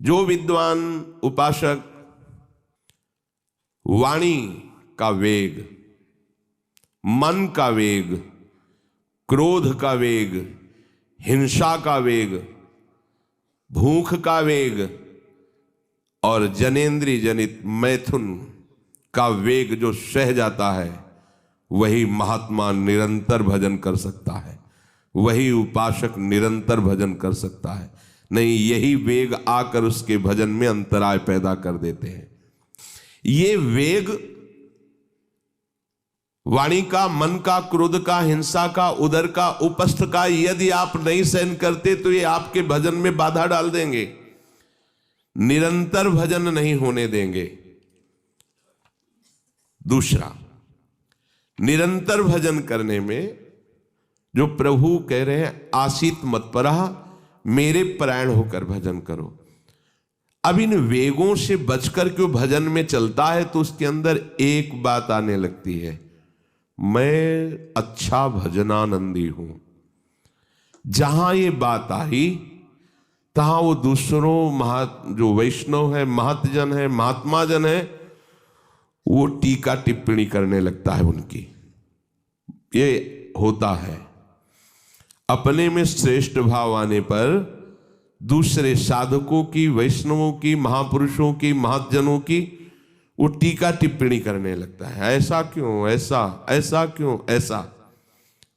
जो विद्वान उपासक वाणी का वेग, मन का वेग, क्रोध का वेग, हिंसा का वेग, भूख का वेग और जनेन्द्रिय जनित मैथुन का वेग जो सह जाता है, वही महात्मा निरंतर भजन कर सकता है, वही उपासक निरंतर भजन कर सकता है। नहीं, यही वेग आकर उसके भजन में अंतराय पैदा कर देते हैं। ये वेग वाणी का, मन का, क्रोध का, हिंसा का, उदर का, उपस्थ का यदि आप नहीं सहन करते तो ये आपके भजन में बाधा डाल देंगे, निरंतर भजन नहीं होने देंगे। दूसरा, निरंतर भजन करने में जो प्रभु कह रहे हैं, आसित मत्परा, मेरे परायण होकर भजन करो। अब इन वेगों से बचकर क्यों भजन में चलता है, तो उसके अंदर एक बात आने लगती है, मैं अच्छा भजनानंदी हूं। जहां ये बात आई तहां वो दूसरों जो वैष्णव है, महतजन है, महात्मा जन है, वो टीका टिप्पणी करने लगता है उनकी। ये होता है, अपने में श्रेष्ठ भाव आने पर दूसरे साधकों की, वैष्णवों की, महापुरुषों की, महतजनों की वो टीका टिप्पणी करने लगता है। ऐसा क्यों, ऐसा, ऐसा क्यों, ऐसा।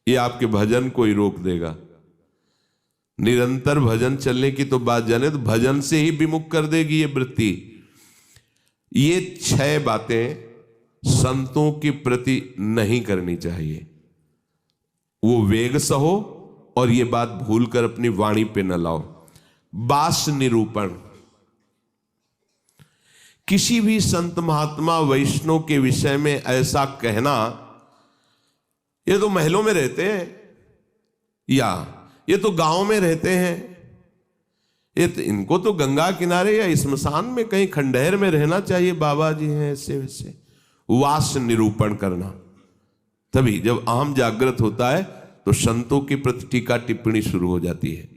ये आपके भजन को ही रोक देगा। निरंतर भजन चलने की तो बात जाने, तो भजन से ही विमुख कर देगी ये वृत्ति। ये 6 बातें संतों के प्रति नहीं करनी चाहिए। वो वेग सहो और ये बात भूलकर अपनी वाणी पे न लाओ। बास निरूपण, किसी भी संत महात्मा वैष्णव के विषय में ऐसा कहना, ये तो महलों में रहते हैं, या ये तो गांव में रहते हैं, ये तो, इनको तो गंगा किनारे या स्मशान में कहीं खंडहर में रहना चाहिए, बाबा जी हैं ऐसे वैसे। वास निरूपण करना, तभी जब अहम जागृत होता है तो संतों के प्रति टीका टिप्पणी शुरू हो जाती है।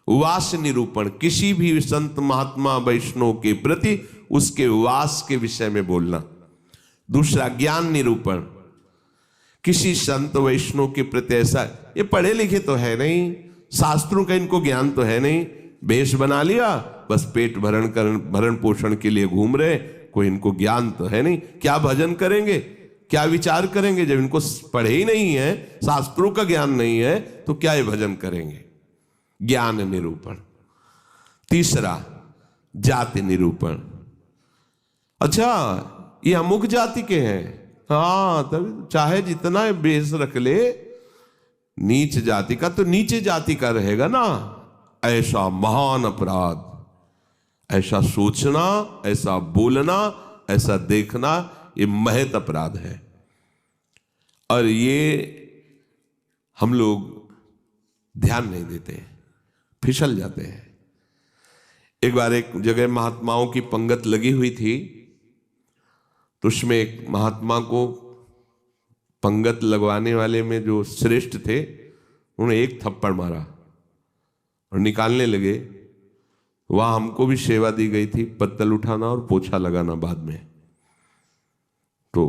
वास निरूपण, किसी भी संत महात्मा वैष्णव के प्रति उसके वास के विषय में बोलना। दूसरा, ज्ञान निरूपण, किसी संत वैष्णव के प्रति ऐसा, ये पढ़े लिखे तो है नहीं, शास्त्रों का इनको ज्ञान तो है नहीं, वेश बना लिया, बस पेट भरण पोषण के लिए घूम रहे, कोई इनको ज्ञान तो है नहीं। क्या भजन करेंगे, क्या विचार करेंगे जब इनको पढ़े ही नहीं है, शास्त्रों का ज्ञान नहीं है, तो क्या ये भजन करेंगे। ज्ञान निरूपण। तीसरा, जाति निरूपण, अच्छा ये अमुक जाति के हैं, हाँ तभी चाहे जितना बेस रख ले, नीच जाति का तो नीचे जाति का रहेगा ना। ऐसा महान अपराध, ऐसा सोचना, ऐसा बोलना, ऐसा देखना, ये महत अपराध है। और ये हम लोग ध्यान नहीं देते, फिसल जाते हैं। एक बार एक जगह महात्माओं की पंगत लगी हुई थी, तो उसमें एक महात्मा को पंगत लगवाने वाले में जो श्रेष्ठ थे, उन्होंने एक थप्पड़ मारा और निकालने लगे। वहां हमको भी सेवा दी गई थी, पत्तल उठाना और पोछा लगाना बाद में। तो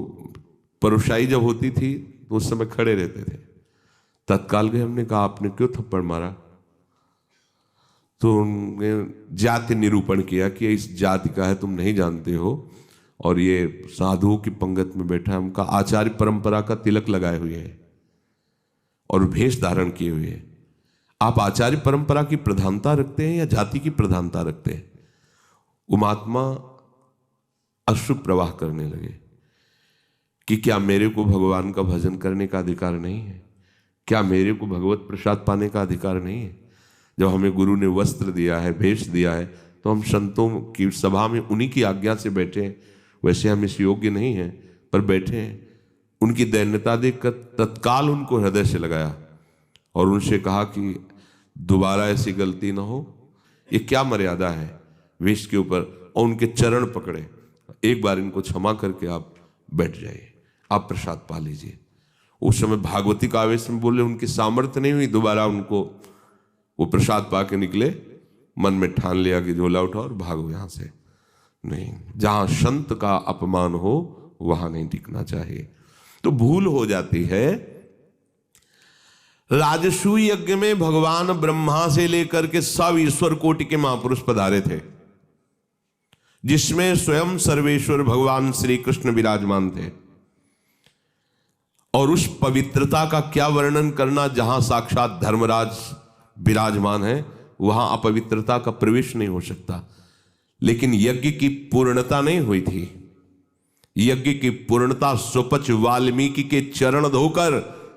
परोसाई जब होती थी तो उस समय खड़े रहते थे। तत्काल गए, हमने कहा आपने क्यों थप्पड़ मारा? तो उन्होंने जाति निरूपण किया कि इस जाति का है, तुम नहीं जानते हो, और ये साधुओं की पंगत में बैठा है, उनका आचार्य परंपरा का तिलक लगाए हुए है और भेष धारण किए हुए है। आप आचार्य परंपरा की प्रधानता रखते हैं या जाति की प्रधानता रखते हैं? वो महात्मा अश्रु प्रवाह करने लगे कि क्या मेरे को भगवान का भजन करने का अधिकार नहीं है? क्या मेरे को भगवत प्रसाद पाने का अधिकार नहीं है? जब हमें गुरु ने वस्त्र दिया है, भेष दिया है, तो हम संतों की सभा में उन्हीं की आज्ञा से बैठे हैं। वैसे हम इस योग्य नहीं हैं, पर बैठे हैं। उनकी दैन्यता देखकर तत्काल उनको हृदय से लगाया और उनसे कहा कि दोबारा ऐसी गलती ना हो। ये क्या मर्यादा है वेश के ऊपर? और उनके चरण पकड़े, एक बार इनको क्षमा करके आप बैठ जाइए, आप प्रसाद पा लीजिए। उस समय भागवती का आवेश में बोले, उनकी सामर्थ्य नहीं हुई, दोबारा उनको वो प्रसाद पा के निकले मन में ठान लिया कि झोला उठाओ और भागो यहां से। नहीं, जहां संत का अपमान हो वहां नहीं टिकना चाहिए। तो भूल हो जाती है। राजसूय यज्ञ में भगवान ब्रह्मा से लेकर के सब ईश्वर कोटि के महापुरुष पधारे थे, जिसमें स्वयं सर्वेश्वर भगवान श्री कृष्ण विराजमान थे। और उस पवित्रता का क्या वर्णन करना, जहां साक्षात धर्मराज विराजमान है वहां अपवित्रता का प्रवेश नहीं हो सकता। लेकिन यज्ञ की पूर्णता नहीं हुई थी। यज्ञ की पूर्णता सुपच वाल्मीकि के चरण धोकर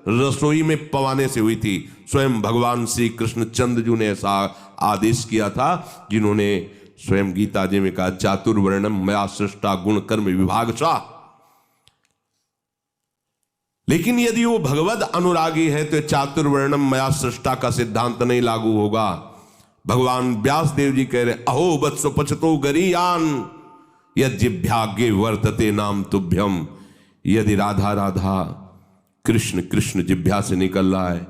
रसोई में पवाने से हुई थी। स्वयं भगवान श्री कृष्ण चंद्रजू ने ऐसा आदेश किया था, जिन्होंने स्वयं गीता जी में कहा, चातुर्वर्णम मया सृष्टा गुण कर्म विभागशा। लेकिन यदि वो भगवद अनुरागी है तो चातुर्वर्णम मया सृष्टा का सिद्धांत नहीं लागू होगा। भगवान व्यास देव जी कह रहे, अहो वत्स पचतो गरीयान यज्ञाग्ञे वर्तते नाम तुभ्यम। यदि राधा राधा कृष्ण कृष्ण जिभ्या से निकल रहा है,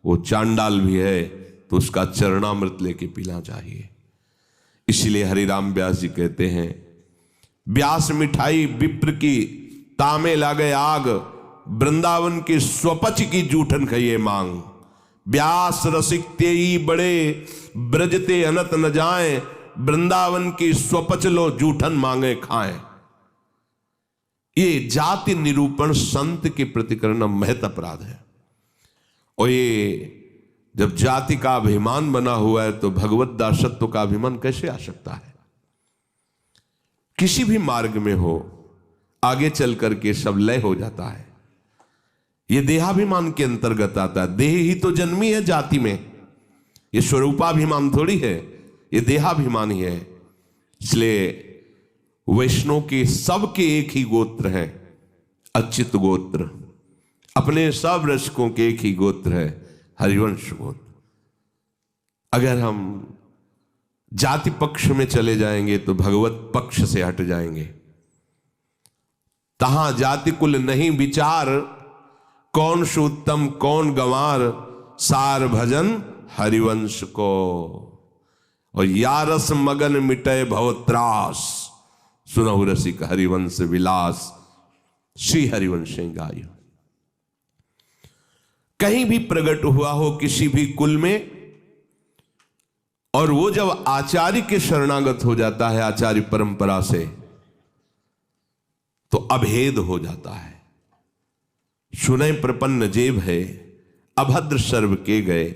वो चांडाल भी है तो उसका चरणामृत लेके पीना चाहिए। इसलिए हरिराम व्यास जी कहते हैं, व्यास मिठाई विप्र की तामे लागे आग, वृंदावन की स्वपच की जूठन खइए मांग। व्यास रसिक तेई बड़े ब्रजते अनत न जाए, वृंदावन की स्वपच लो जूठन मांगे खाएं। ये जाति निरूपण संत के प्रति करना महत अपराध है। और ये जब जाति का अभिमान बना हुआ है तो भगवत दासत्व का अभिमान कैसे आ सकता है? किसी भी मार्ग में हो, आगे चल करके सब लय हो जाता है। ये देहाभिमान के अंतर्गत आता है। देह ही तो जन्मी है जाति में, ये स्वरूपाभिमान थोड़ी है, ये देहाभिमान ही है। इसलिए वैष्णव के सबके एक ही गोत्र है, अच्युत गोत्र। अपने सब रसकों के एक ही गोत्र है, हरिवंश गोत्र। अगर हम जाति पक्ष में चले जाएंगे तो भगवत पक्ष से हट जाएंगे। तहां जाति कुल नहीं विचार, कौन सुत्तम कौन गंवार, सार भजन हरिवंश को। और यारस मगन मिटे भवत्रास, सुनहु रसिक हरिवंश विलास, श्री हरिवंश गाय। कहीं भी प्रकट हुआ हो किसी भी कुल में, और वो जब आचार्य के शरणागत हो जाता है, आचार्य परंपरा से, तो अभेद हो जाता है। सुने प्रपन्न जेब है, अभद्र सर्व के गए,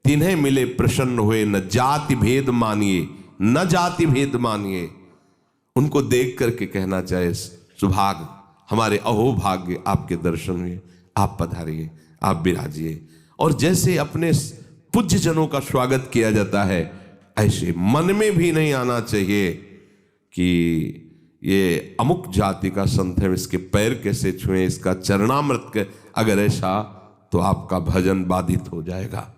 तिन्हें मिले प्रसन्न हुए, न जाति भेद मानिए न जाति भेद मानिए। उनको देख करके कहना चाहे, सुभाग हमारे अहोभाग्य आपके दर्शन हुए, आप पधारिए, आप विराजिए। और जैसे अपने पूज्य जनों का स्वागत किया जाता है, ऐसे मन में भी नहीं आना चाहिए कि ये अमुक जाति का संत है, इसके पैर कैसे छुएं, इसका चरणामृत के। अगर ऐसा तो आपका भजन बाधित हो जाएगा।